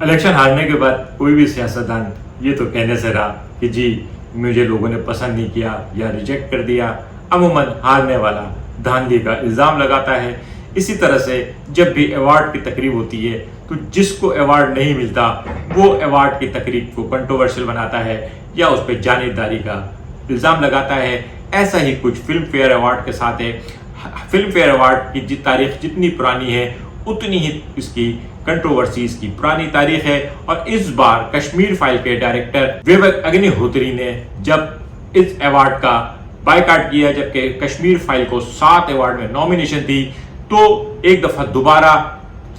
Election हारने के बाद कोई भी सियासतदान ये तो कहने से रहा कि जी मुझे लोगों ने पसंद नहीं किया या रिजेक्ट कर दिया, अमूमन हारने वाला धांधली का इल्ज़ाम लगाता है। इसी तरह से जब भी अवार्ड की तकरीब होती है तो जिसको अवार्ड नहीं मिलता वो अवार्ड की तकरीब को कंट्रोवर्शियल बनाता है या उस पर जानिबदारी का इल्ज़ाम लगाता है। ऐसा ही कुछ फिल्म फेयर अवार्ड के साथ है। फिल्म फेयर अवार्ड की तारीख जितनी पुरानी है उतनी ही इसकी कंट्रोवर्सीज की पुरानी तारीख है। और इस बार कश्मीर फाइल के डायरेक्टर विवेक अग्निहोत्री ने जब इस अवार्ड का बायकॉट किया, जबकि कश्मीर फाइल को 7 अवार्ड में नॉमिनेशन थी, तो एक दफा दोबारा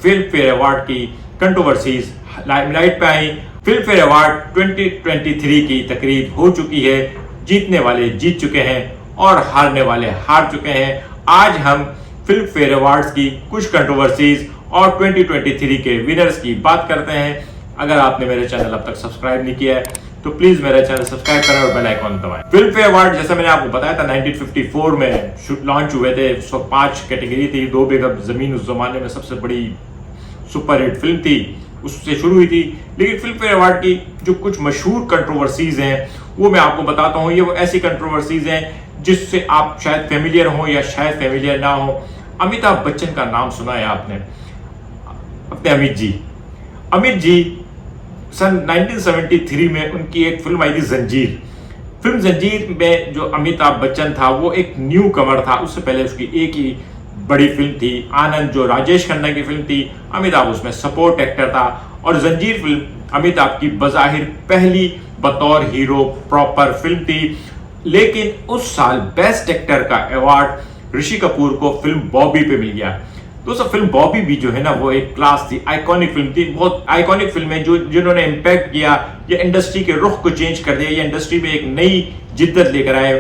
फिल्म फेयर अवार्ड की कंट्रोवर्सीज लाइमलाइट पे आई। फिल्म फेयर अवार्ड 2023 की तकरीब हो चुकी है। जीतने वाले जीत चुके हैं और हारने वाले हार चुके हैं। आज हम फिल्म फेयर अवार्ड्स की कुछ कंट्रोवर्सीज और 2023 के विनर्स की बात करते हैं। अगर आपने मेरे चैनल अब तक सब्सक्राइब नहीं किया है तो प्लीज मेरा चैनल सब्सक्राइब करें और बेल आइकॉन दबाएं। फिल्म फेयर अवार्ड जैसा मैंने आपको बताया था 1954 में लॉन्च हुए थे। 105 कैटेगरी थी। 2 बेगम जमीन उस जमाने में सबसे बड़ी सुपरहिट फिल्म थी, उससे शुरू हुई थी। लेकिन फिल्म फेयर अवार्ड की जो कुछ मशहूर कंट्रोवर्सीज हैं वो मैं आपको बताता हूँ। ये वो ऐसी कंट्रोवर्सीज हैं जिससे आप शायद फेमिलियर हो या शायद फेमिलियर ना हो। अमिताभ बच्चन का नाम सुना है आपने, अपने अमित जी सन 1973 में उनकी एक फिल्म आई थी जंजीर। फिल्म जंजीर में जो अमिताभ बच्चन था वो एक न्यू कमर था। उससे पहले उसकी एक ही बड़ी फिल्म थी आनंद, जो राजेश खन्ना की फिल्म थी। अमिताभ उसमें सपोर्ट एक्टर था और जंजीर फिल्म अमिताभ की बजाहिर पहली बतौर हीरो प्रॉपर फिल्म थी। लेकिन उस साल बेस्ट एक्टर का अवार्ड ऋषि कपूर को फिल्म बॉबी पे मिल गया। दोस्तों फिल्म बॉबी भी जो है ना वो एक क्लास थी, आइकॉनिक फिल्म थी। बहुत आइकॉनिक फिल्म है जिन्होंने इम्पैक्ट किया या इंडस्ट्री के रुख को चेंज कर दिया या इंडस्ट्री में एक नई जिद्दत लेकर आए।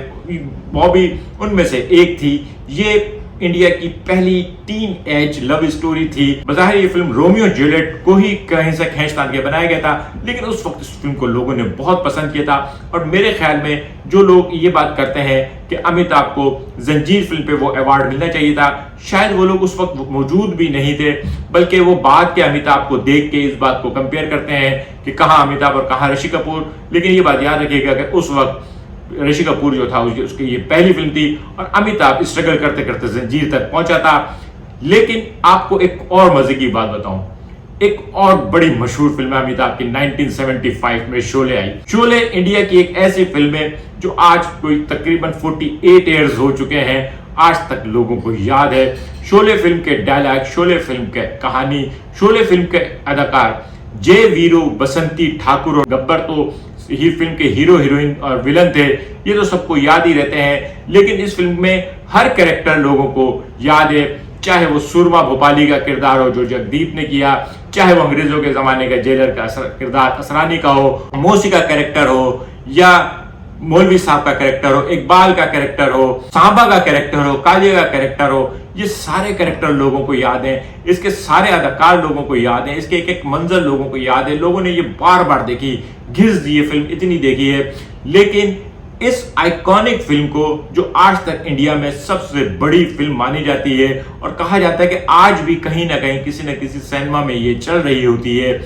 बॉबी उनमें से एक थी। ये इंडिया की पहली टीन एज लव स्टोरी थी। बज़ाहिर ये फिल्म रोमियो जूलियट को ही कहीं से खींच तान के बनाया गया था, लेकिन उस वक्त इस फिल्म को लोगों ने बहुत पसंद किया था। और मेरे ख्याल में जो लोग ये बात करते हैं कि अमिताभ को जंजीर फिल्म पे वो अवार्ड मिलना चाहिए था, शायद वो लोग उस वक्त मौजूद भी नहीं थे, बल्कि वो बाद के अमिताभ को देख के इस बात को कंपेयर करते हैं कि कहाँ अमिताभ और कहाँ ऋषि कपूर। लेकिन ये बात याद रखिएगा कि उस वक्त ऋषि कपूर जो था उसकी ये पहली फिल्म थी और अमिताभ स्ट्रगल करते करते जंजीर तक पहुंचा था। लेकिन आपको एक और मजे की बात बताऊं, एक और बड़ी मशहूर फिल्म है अमिताभ की 1975 में शोले आई। शोले इंडिया की एक ऐसी फिल्म है जो आज कोई तकरीबन 48 ईयर्स हो चुके हैं, आज तक लोगों को याद है। शोले फिल्म के डायलॉग, शोले फिल्म के कहानी, शोले फिल्म के अदाकार जय वीरू, बसंती ठाकुर और गब्बर तो ही फिल्म के हीरो हीरोइन और विलन थे। ये तो सबको याद ही रहते हैं। लेकिन इस फिल्म में हर कैरेक्टर लोगों को याद है, चाहे वो सुरमा भोपाली का किरदार हो जो जगदीप ने किया, चाहे वो अंग्रेजों के जमाने का जेलर का किरदार असरानी का हो, मौसी का कैरेक्टर हो या मौलवी साहब का कैरेक्टर हो, इकबाल का कैरेक्टर हो, साहबा का कैरेक्टर हो, कालिया का कैरेक्टर हो। ये सारे कैरेक्टर लोगों को याद हैं, इसके सारे अदाकार लोगों को याद हैं, इसके एक एक मंजर लोगों को याद है। लोगों ने ये बार बार देखी, घिस दी ये फिल्म इतनी देखी है। लेकिन इस आइकॉनिक फिल्म को जो आज तक इंडिया में सबसे बड़ी फिल्म मानी जाती है और कहा जाता है कि आज भी कहीं ना कहीं किसी न किसी सिनेमा में ये चल रही होती है,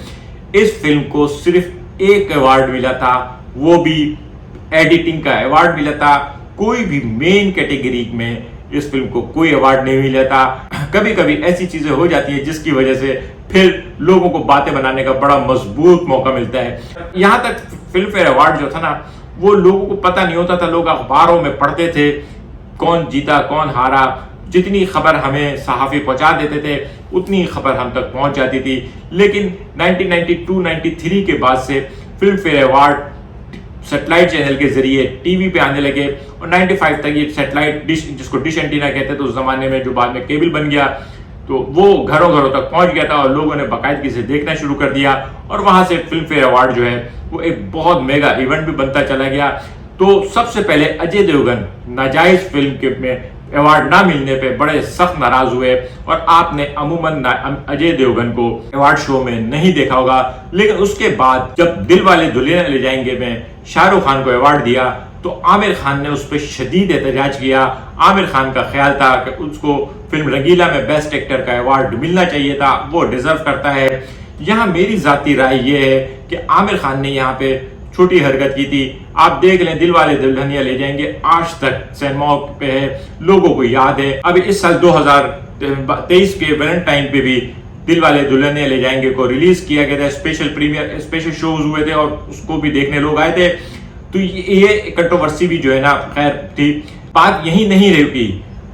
इस फिल्म को सिर्फ एक अवार्ड मिला था, वो भी एडिटिंग का अवार्ड मिला था। कोई भी मेन कैटेगरी में इस फिल्म को कोई अवार्ड नहीं मिला था। कभी कभी ऐसी चीजें हो जाती है जिसकी वजह से फिर लोगों को बातें बनाने का बड़ा मजबूत मौका मिलता है। यहां तक फिल्म फेयर अवार्ड जो था ना वो लोगों को पता नहीं होता था। लोग अखबारों में पढ़ते थे कौन जीता कौन हारा। जितनी खबर हमें सहाफी पहुंचा देते थे उतनी खबर हम तक पहुंच जाती थी। लेकिन 1992-93 के बाद से film fair award satellite channel के जरिए टीवी पे आने लगे और 95 तक ये सैटेलाइट डिश, जिसको डिश एंटीना कहते थे उस जमाने में, जो बाद में केबल बन गया, तो वो घरों घरों तक पहुंच गया था और लोगों ने बाकायदगी से देखना शुरू कर दिया। और वहां से फिल्म फेयर अवार्ड जो है वो एक बहुत मेगा इवेंट भी बनता चला गया। तो सबसे पहले अजय देवगन नाजायज फिल्म के में अवार्ड ना मिलने पे बड़े सख्त नाराज हुए और आपने अमूमन अजय देवगन को अवार्ड शो में नहीं देखा होगा। लेकिन उसके बाद जब दिल वाले दुल्हनिया ले जाएंगे में शाहरुख खान को अवार्ड दिया तो आमिर खान ने उस पर शदीद एहतजाज किया। आमिर खान का ख्याल था कि उसको फिल्म रंगीला में बेस्ट एक्टर का अवार्ड मिलना चाहिए था, वो डिजर्व करता है। यहाँ मेरी जाती राय ये है कि आमिर खान ने यहाँ पे छोटी हरकत की थी। आप देख लें दिलवाले दुल्हनिया ले जाएंगे आज तक सिनेमा पे है, लोगों को याद है। अभी इस साल 2023 के वैलेंटाइन पे भी दिलवाले दुल्हनिया ले जाएंगे को रिलीज किया गया था, स्पेशल शोज हुए थे और उसको भी देखने लोग आए थे। तो ये कंट्रोवर्सी भी जो है ना खैर थी। बात यही नहीं रुकी,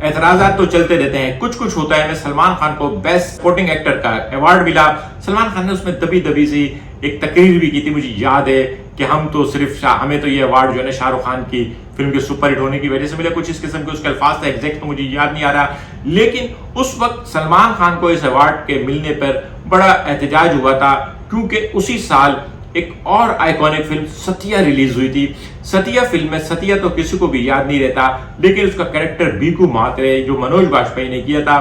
एतराजात तो चलते रहते हैं, कुछ कुछ होता है। मैं सलमान खान को बेस्ट सपोर्टिंग एक्टर का अवार्ड मिला। सलमान खान ने उसमें दबी दबी सी एक तकरीर भी की थी, मुझे याद है कि हमें तो ये अवार्ड जो है ना शाहरुख खान की फिल्म के सुपरहिट होने की वजह से मिला, कुछ इस किस्म के उसके अल्फाज थे, एग्जैक्ट तो मुझे याद नहीं आ रहा। लेकिन उस वक्त सलमान खान को इस अवार्ड के मिलने पर बड़ा एहतजाज हुआ था, क्योंकि उसी साल एक और आइकॉनिक फिल्म सतिया रिलीज हुई थी। सतिया फिल्म में, सतिया तो किसी को भी याद नहीं रहता, लेकिन उसका कैरेक्टर बीकू म्हात्रे जो मनोज बाजपेयी ने किया था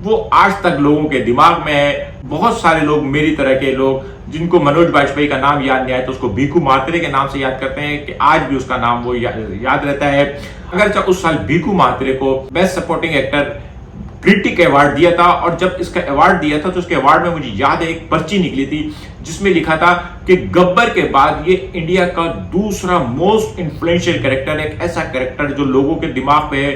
वो आज तक लोगों के दिमाग में है। बहुत सारे लोग मेरी तरह के लोग जिनको मनोज बाजपेयी का नाम याद नहीं आया तो उसको बीकू म्हात्रे के नाम से याद करते हैं कि आज भी उसका नाम वो याद रहता है। अगर उस साल बीकू म्हात्रे को best supporting actor critic award दिया था, और जब इसका अवार्ड दिया था तो उसके अवार्ड में मुझे याद है एक पर्ची निकली थी जिसमें लिखा था कि गब्बर के बाद ये इंडिया का दूसरा मोस्ट इन्फ्लुएंशियल कैरेक्टर है, एक ऐसा कैरेक्टर जो लोगों के दिमाग पे है,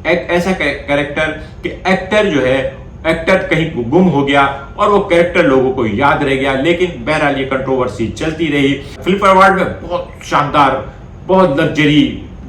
एक ऐसा कैरेक्टर कि एक्टर जो है एक्टर कहीं गुम हो गया और वो कैरेक्टर लोगों को याद रह गया। लेकिन बहरहाल ये कंट्रोवर्सी चलती रही। फिल्म अवार्ड में बहुत शानदार, बहुत लग्जरी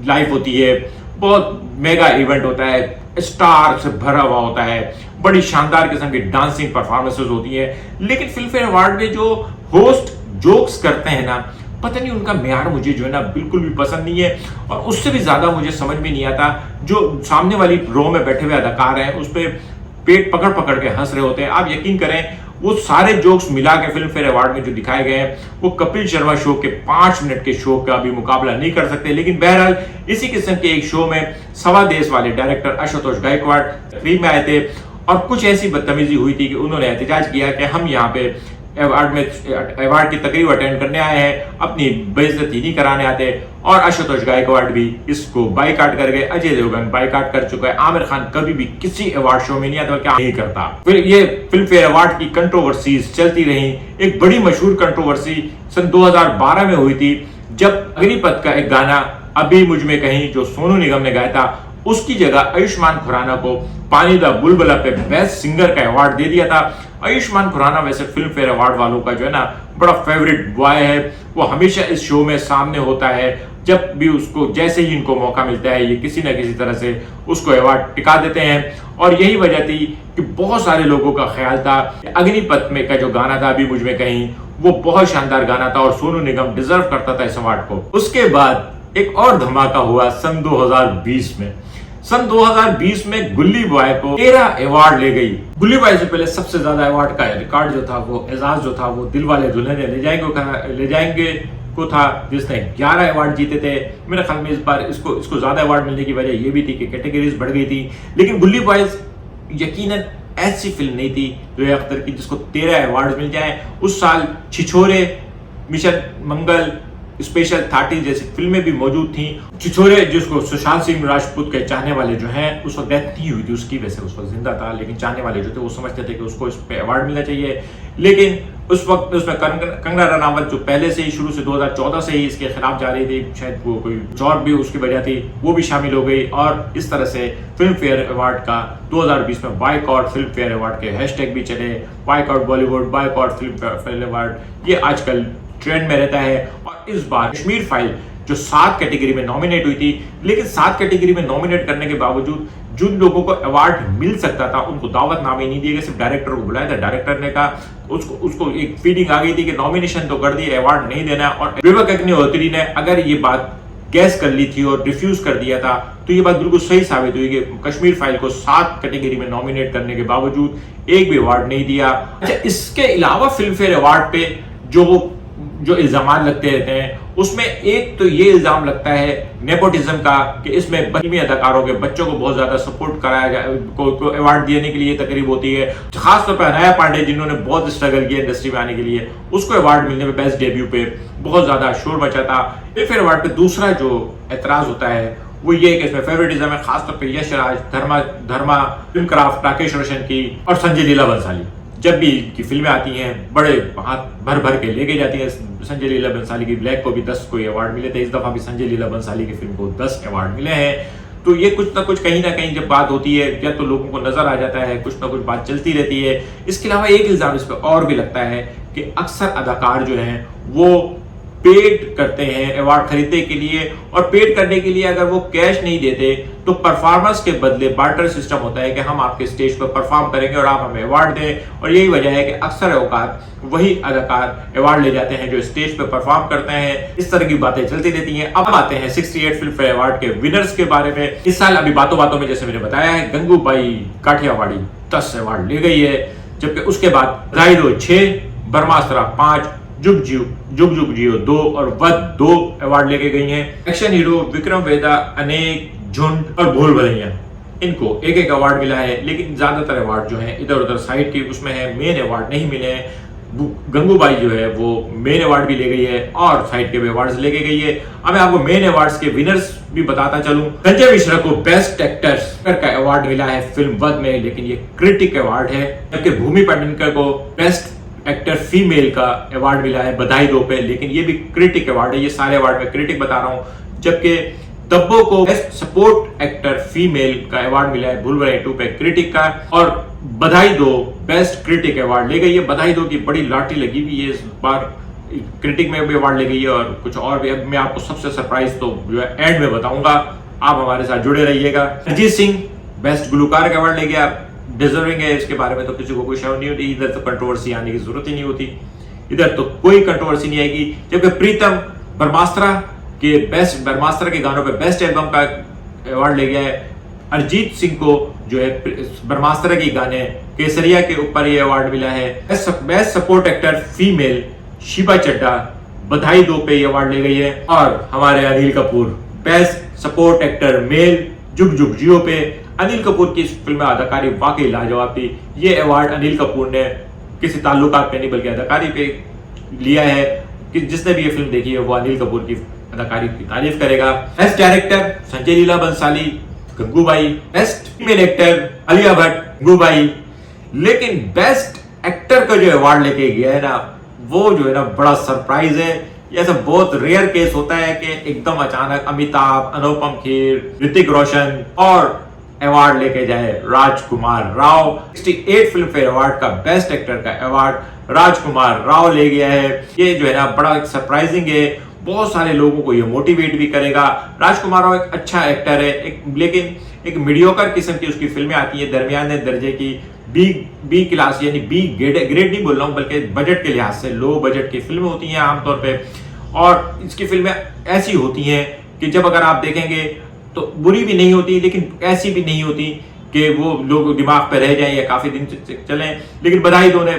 लाइफ होती है, बहुत मेगा इवेंट होता है, स्टार से भरा हुआ होता है, बड़ी शानदार किस्म की डांसिंग परफॉर्मेंसेस होती है। लेकिन फिल्म फेयर अवार्ड में जो होस्ट जोक्स करते हैं ना, पता नहीं उनका म्यार मुझे जो है ना बिल्कुल भी पसंद नहीं है, और उससे भी ज्यादा मुझे समझ में नहीं आता जो सामने वाली रो में बैठे हुए अदाकार हैं उस पर पेट पकड़ पकड़ के हंस रहे होते हैं। आप यकीन करें वो सारे जोक्स मिला के फिल्म फेयर अवार्ड में जो दिखाए गए हैं वो कपिल शर्मा शो के 5 मिनट के शो का भी मुकाबला नहीं कर सकते। लेकिन बहरहाल इसी किस्म के एक शो में सवा देश वाले डायरेक्टर आशुतोष गायकवाड़ तकरीब में आए थे और कुछ ऐसी बदतमीजी हुई थी कि उन्होंने एहतजाज किया कि हम यहाँ पे अवार्ड की तकरीब अटेंड करने आए हैं, अपनी बेइज्जती नहीं कराने आते। और आशुतोष गायकवाड़ भी इसको बाइकाट कर गए, अजय देवगन बाइकाट कर चुका है, आमिर खान कभी भी किसी अवार्ड शो में नहीं आता, क्या नहीं करता। फिर ये फिल्म फेयर अवार्ड की कंट्रोवर्सीज चलती रही। एक बड़ी मशहूर कंट्रोवर्सी सन 2012 में हुई थी जब अग्निपथ का एक गाना अभी मुझ में कहीं जो सोनू निगम ने गाया था उसकी जगह आयुष्मान खुराना को पानी दा बुलबुला पे बेस्ट सिंगर का अवार्ड दे दिया था। आयुष्मान खुराना वैसे फिल्म फेयर अवार्ड वालों का जो है ना बड़ा फेवरेट बॉय है, वो हमेशा इस शो में सामने होता है। जब भी उसको जैसे ही इनको मौका मिलता है ये किसी न किसी तरह से उसको अवार्ड टिका देते हैं। और यही वजह थी कि बहुत सारे लोगों का ख्याल था अग्निपथ में का जो गाना था अभी मुझ में कहीं वो बहुत शानदार गाना था और सोनू निगम डिजर्व करता था इस अवार्ड को। उसके बाद एक और धमाका हुआ सन 2020 में। सन 2020 में गुल्ली बॉय को 13 अवार्ड ले गई। गुल्ली बॉय से पहले सबसे ज्यादा अवार्ड का रिकॉर्ड जो था वो एजाज जो था वो दिलवाले दुल्हनिया ले जाएंगे को था, जिसने 11 अवार्ड जीते थे। मेरे ख्याल में इस बार इसको ज्यादा अवार्ड मिलने की वजह ये भी थी कि कैटेगरीज बढ़ गई थी। लेकिन गुल्ली बॉयज यकीनन ऐसी फिल्म नहीं थी जोया अख्तर की जिसको 13 अवार्ड मिल जाए। उस साल छिछोरे, मिशन मंगल, स्पेशल 30 जैसी फिल्में भी मौजूद थी। छिछोरे जिसको सुशांत सिंह राजपूत के चाहने वाले जो हैं उस वक्त डेथ नहीं हुई थी उसकी, वैसे उस वक्त जिंदा था, लेकिन चाहने वाले जो थे वो समझते थे कि उसको इस पे अवार्ड मिलना चाहिए। लेकिन उस वक्त उसमें कंगना रनावत जो पहले से ही शुरू से 2014 से ही इसके खिलाफ जा रही थी, शायद वो कोई और भी उसकी वजह थी, वो भी शामिल हो गई। और इस तरह से फिल्म फेयर अवार्ड का 2020 में बायकॉट फिल्म फेयर अवार्ड के हैशटैग भी चले, boycott Bollywood, boycott film fair award, ये आजकल ट्रेंड में रहता है। और इस बार कश्मीर फाइल जो 7 कैटेगरी में नॉमिनेट हुई थी, लेकिन 7 कैटेगरी में नॉमिनेट करने के बावजूद जिन लोगों को अवार्ड मिल सकता था उनको दावतनामे नहीं दिए गए, सिर्फ डायरेक्टर को बुलाया था। डायरेक्टर ने कहा उसको एक फीलिंग आ गई थी कि नॉमिनेशन तो कर दी, अवार्ड नहीं देना। और विवेक अग्निहोत्री ने अगर ये बात गैस कर ली थी और रिफ्यूज कर दिया था तो ये बात बिल्कुल सही साबित हुई कि कश्मीर फाइल को 7 कैटेगरी में नॉमिनेट करने के बावजूद एक भी अवार्ड नहीं दिया। अच्छा, इसके अलावा फिल्म फेयर अवार्ड पे जो इल्जाम लगते रहते हैं उसमें एक तो ये इल्जाम लगता है नेपोटिज्म का कि इसमें फिल्मी अदाकारों के बच्चों को बहुत ज्यादा सपोर्ट कराया जाए, को अवार्ड देने के लिए तकरीब होती है। खासतौर पर अनाया पांडे जिन्होंने बहुत स्ट्रगल किया इंडस्ट्री में आने के लिए, उसको अवार्ड मिलने में बेस्ट डेब्यू पे बहुत ज्यादा शोर मचा था। फिर अवार्ड पे दूसरा जो एतराज होता है वो ये कि इसमें फेवरेटिज्म है, खासतौर पर यश राज, धर्मा, फिल्म क्राफ्ट, राकेश रोशन की और संजय लीला बंसाली। जब भी इनकी फिल्में आती हैं बड़े हाथ भर भर के लेके जाती है। संजय लीला भंसाली की ब्लैक को भी 10 कोई अवार्ड मिले थे, इस दफा भी संजय लीला भंसाली की फिल्म को 10 अवार्ड मिले हैं। तो ये कुछ ना कुछ कहीं ना कहीं जब बात होती है या तो लोगों को नजर आ जाता है, कुछ ना कुछ बात चलती रहती है। इसके अलावा एक इल्जाम इस पर और भी लगता है कि अक्सर अदाकार जो हैं वो पेड करते हैं अवार्ड खरीदने के लिए, और पेड करने के लिए अगर वो कैश नहीं देते तो परफॉर्मेंस के बदले बार्टर सिस्टम होता है कि हम आपके स्टेज पर परफॉर्म करेंगे और आप हमें अवार्ड दें। और यही वजह है कि अक्सर औकात वही अदाकार अवार्ड ले जाते हैं जो स्टेज पर परफॉर्म करते हैं। इस तरह की बातें चलती रहती हैं। अब आते हैं 68 फिल्म फेयर अवार्ड के विनर्स के बारे में। इस साल अभी बातों बातों में जैसे मैंने बताया है, गंगूबाई काठियावाड़ी 10 अवार्ड ले गई है, जबकि उसके बाद बधाई दो 6, ब्रह्मास्त्र 5, जुग जुग जियो 2 और वध 2 अवार्ड लेके गई हैं। एक्शन हीरो विक्रम वेदा, अनेक, झुंड और भूल भुलैया, इनको एक एक अवार्ड मिला है। लेकिन ज्यादातर अवार्ड जो है इधर उधर साइड की उसमें है, मेन अवार्ड नहीं मिले हैं। गंगूबाई जो है वो मेन अवार्ड भी ले गई है और साइड के भी अवार्ड्स लेके गई है। अब मैं आपको मेन अवार्ड्स के विनर्स भी बताता चलूं। संजय मिश्रा को बेस्ट एक्टर का अवार्ड मिला है फिल्म वध में, लेकिन ये क्रिटिक अवार्ड है। जबकि भूमि पेडनेकर को बेस्ट एक्टर फीमेल का अवार्ड मिला है बधाई दो पे, लेकिन ये भी क्रिटिक अवार्ड है। ये सारे अवार्ड में क्रिटिक बता रहा हूं। जबकि तब्बो को बेस्ट सपोर्ट एक्टर फीमेल का अवार्ड मिला है भूल भुलैया 2 पे क्रिटिक का, और बधाई दो बेस्ट क्रिटिक अवार्ड ले गई है। बधाई दो की बड़ी लॉटरी लगी हुई है इस बार, क्रिटिक में भी अवार्ड ले गई है और कुछ और भी। अब मैं आपको सबसे सरप्राइज तो जो है एंड में बताऊंगा, आप हमारे साथ जुड़े रहिएगा। अरिजीत सिंह बेस्ट गुलकार का अवार्ड ले गया, डिजर्विंग है, इसके बारे में तो किसी को कोई शक नहीं होती। इधर तो कंट्रोवर्सी आने की जरूरत ही नहीं होती, इधर तो कोई कंट्रोवर्सी नहीं आएगी। जबकि प्रीतम ब्रह्मास्त्र के गानों पे बेस्ट एल्बम का अवार्ड ले गया है। अरिजीत सिंह को जो है ब्रह्मास्त्र के गाने केसरिया के ऊपर ये अवार्ड मिला है। Best support actor female Shiba Chadda बधाई दो पे ये अवार्ड ले गई है। और हमारे Anil Kapoor best support actor male जुग जुग जियो पे। अनिल कपूर की इस फिल्म में अदाकारी वाकई लाजवाब थी। ये अवार्ड अनिल कपूर ने किसी ताल्लुकात पे नहीं बल्कि अदाकारी पे लिया है कि जिसने भी ये फिल्म देखी है वो अनिल कपूर की अदाकारी की तारीफ करेगा। Best director Sanjay Leela Bhansali Gangubai, best female actor Alia Bhatt Gangubai. लेकिन बेस्ट एक्टर का जो अवार्ड लेके गया है ना, वो जो है ना बड़ा सरप्राइज है। ये ऐसा बहुत रेयर केस होता है कि एकदम अचानक अमिताभ, अनुपम खेर, ऋतिक रोशन और अवार्ड लेके जाए राजकुमार राव। 68 फिल्म फेयर अवार्ड का बेस्ट एक्टर का अवार्ड राजकुमार राव ले गया है। ये जो है ना बड़ा सरप्राइजिंग है, बहुत सारे लोगों को ये मोटिवेट भी करेगा। राजकुमार राव एक अच्छा एक्टर है, लेकिन एक मीडियोकर किस्म की उसकी फिल्में आती है, दरमियाने दर्जे की बी क्लास, यानी बी ग्रेड नहीं बोल रहा हूँ बल्कि बजट के लिहाज से लो बजट की फिल्में होती हैं आमतौर पे। और इसकी फिल्में ऐसी होती हैं कि जब अगर आप देखेंगे तो बुरी भी नहीं होती, लेकिन ऐसी भी नहीं होती कि वो लोग दिमाग पे रह जाएं या काफी दिन चलें। लेकिन बधाई दो ने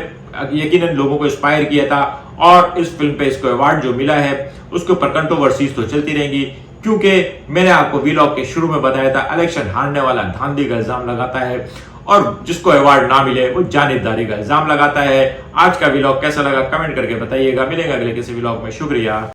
यकीनन लोगों को इंस्पायर किया था, और इस फिल्म पे इसको अवार्ड जो मिला है उसके ऊपर कंट्रोवर्सीज तो चलती रहेंगी, क्योंकि मैंने आपको व्लॉग के शुरू में बताया था इलेक्शन हारने वाला धांधली का इल्जाम लगाता है, और जिसको अवार्ड ना मिले वो जानिबदारी का इल्जाम लगाता है। आज का व्लॉग कैसा लगा कमेंट करके बताइएगा। मिलेगा अगले किसी व्लॉग में। शुक्रिया।